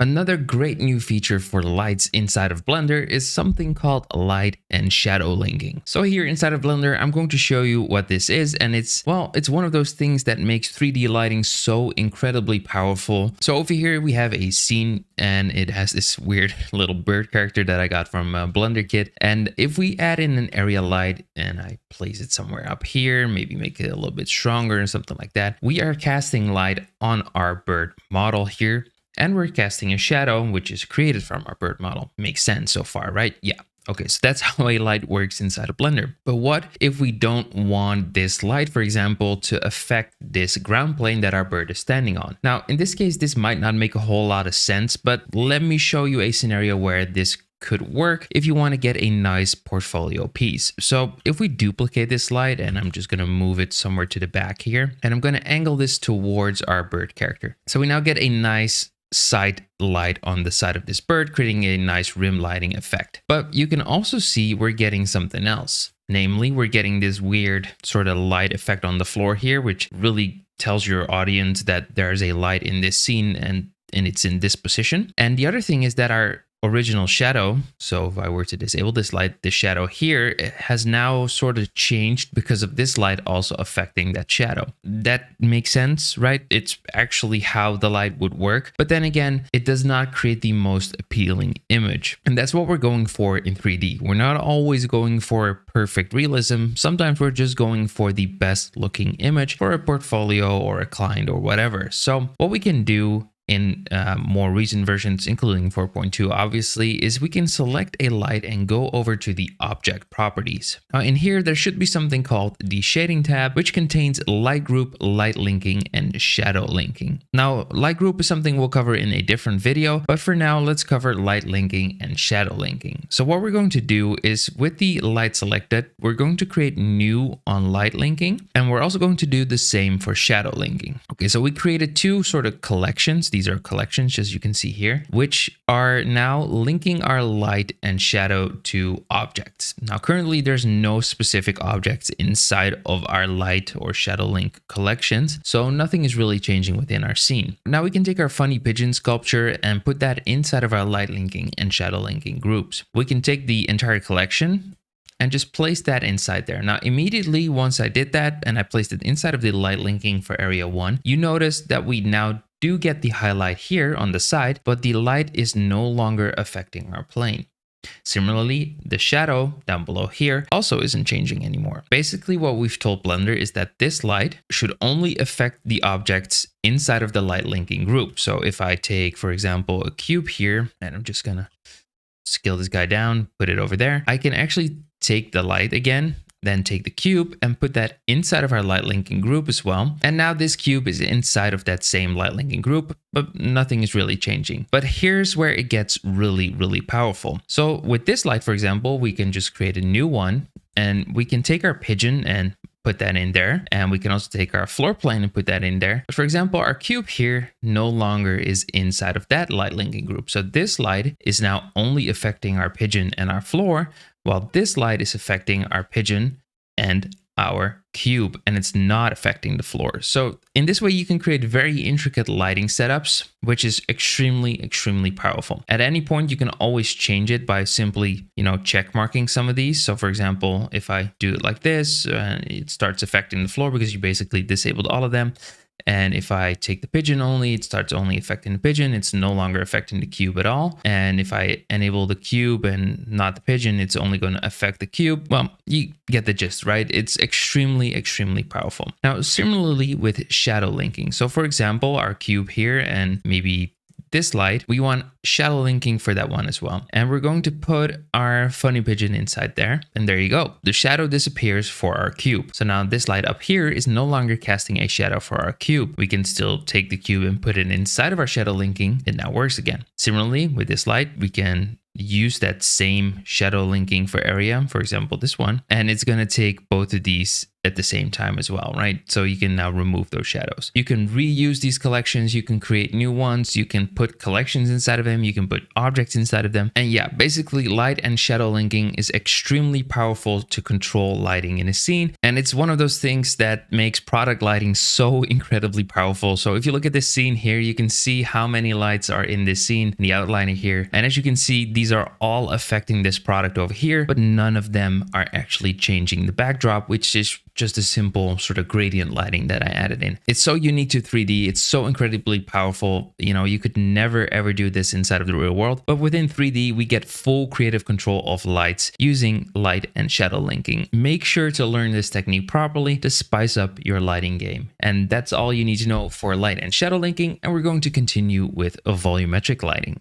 Another great new feature for lights inside of Blender is something called light and shadow linking. So here inside of Blender, I'm going to show you what this is, and it's one of those things that makes 3D lighting so incredibly powerful. So over here we have a scene, and it has this weird little bird character that I got from Blender Kit. And if we add in an area light and I place it somewhere up here, maybe make it a little bit stronger or something like that, we are casting light on our bird model here. And we're casting a shadow, which is created from our bird model. Makes sense so far, right? Yeah. Okay, so that's how a light works inside of Blender. But what if we don't want this light, for example, to affect this ground plane that our bird is standing on? Now, in this case, this might not make a whole lot of sense, but let me show you a scenario where this could work if you want to get a nice portfolio piece. So if we duplicate this light, and I'm just going to move it somewhere to the back here, and I'm going to angle this towards our bird character. So we now get a nice side light on the side of this bird, creating a nice rim lighting effect. But you can also see we're getting something else. Namely, we're getting this weird sort of light effect on the floor here, which really tells your audience that there's a light in this scene and it's in this position. And the other thing is that our original shadow, so if I were to disable this light, the shadow here has now sort of changed because of this light also affecting that shadow. That makes sense, right? It's actually how the light would work. But then again, it does not create the most appealing image. And that's what we're going for in 3D. We're not always going for perfect realism. Sometimes we're just going for the best looking image for a portfolio or a client or whatever. So what we can do in more recent versions, including 4.2, obviously, is we can select a light and go over to the object properties. Now in here, there should be something called the shading tab, which contains light group, light linking, and shadow linking. Now, light group is something we'll cover in a different video, but for now, let's cover light linking and shadow linking. So what we're going to do is with the light selected, we're going to create new on light linking, and we're also going to do the same for shadow linking. Okay, so we created two sort of collections. These are collections, as you can see here, which are now linking our light and shadow to objects. Now, currently, there's no specific objects inside of our light or shadow link collections, so nothing is really changing within our scene. Now we can take our funny pigeon sculpture and put that inside of our light linking and shadow linking groups. We can take the entire collection and just place that inside there. Now, immediately once I did that and I placed it inside of the light linking for area 1, you notice that we now do get the highlight here on the side, but the light is no longer affecting our plane. Similarly, the shadow down below here also isn't changing anymore. Basically, what we've told Blender is that this light should only affect the objects inside of the light linking group. So if I take, for example, a cube here, and I'm just gonna scale this guy down, put it over there, I can actually take the light again, then take the cube and put that inside of our light linking group as well. And now this cube is inside of that same light linking group, but nothing is really changing. But here's where it gets really, really powerful. So with this light, for example, we can just create a new one, and we can take our pigeon and put that in there. And we can also take our floor plane and put that in there. But for example, our cube here no longer is inside of that light linking group. So this light is now only affecting our pigeon and our floor, while this light is affecting our pigeon and our cube, and it's not affecting the floor. So in this way, you can create very intricate lighting setups, which is extremely, extremely powerful. At any point, you can always change it by simply, check marking some of these. So for example, if I do it like this, it starts affecting the floor because you basically disabled all of them. And if I take the pigeon only, it starts only affecting the pigeon. It's no longer affecting the cube at all. And if I enable the cube and not the pigeon, it's only going to affect the cube. Well, you get the gist, right? It's extremely, extremely powerful. Now, similarly with shadow linking. So for example, our cube here and maybe this light, we want shadow linking for that one as well. And we're going to put our funny pigeon inside there. And there you go. The shadow disappears for our cube. So now this light up here is no longer casting a shadow for our cube. We can still take the cube and put it inside of our shadow linking. It now works again. Similarly, with this light, we can use that same shadow linking for area, for example, this one, and it's going to take both of these at the same time as well, right? So you can now remove those shadows. You can reuse these collections, you can create new ones, you can put collections inside of them, you can put objects inside of them. And yeah, basically light and shadow linking is extremely powerful to control lighting in a scene. And it's one of those things that makes product lighting so incredibly powerful. So if you look at this scene here, you can see how many lights are in this scene, in the outliner here. And as you can see, these are all affecting this product over here, but none of them are actually changing the backdrop, which is just a simple sort of gradient lighting that I added in. It's so unique to 3D. It's so incredibly powerful. You know, you could never ever do this inside of the real world, but within 3D, we get full creative control of lights using light and shadow linking. Make sure to learn this technique properly to spice up your lighting game. And that's all you need to know for light and shadow linking. And we're going to continue with a volumetric lighting.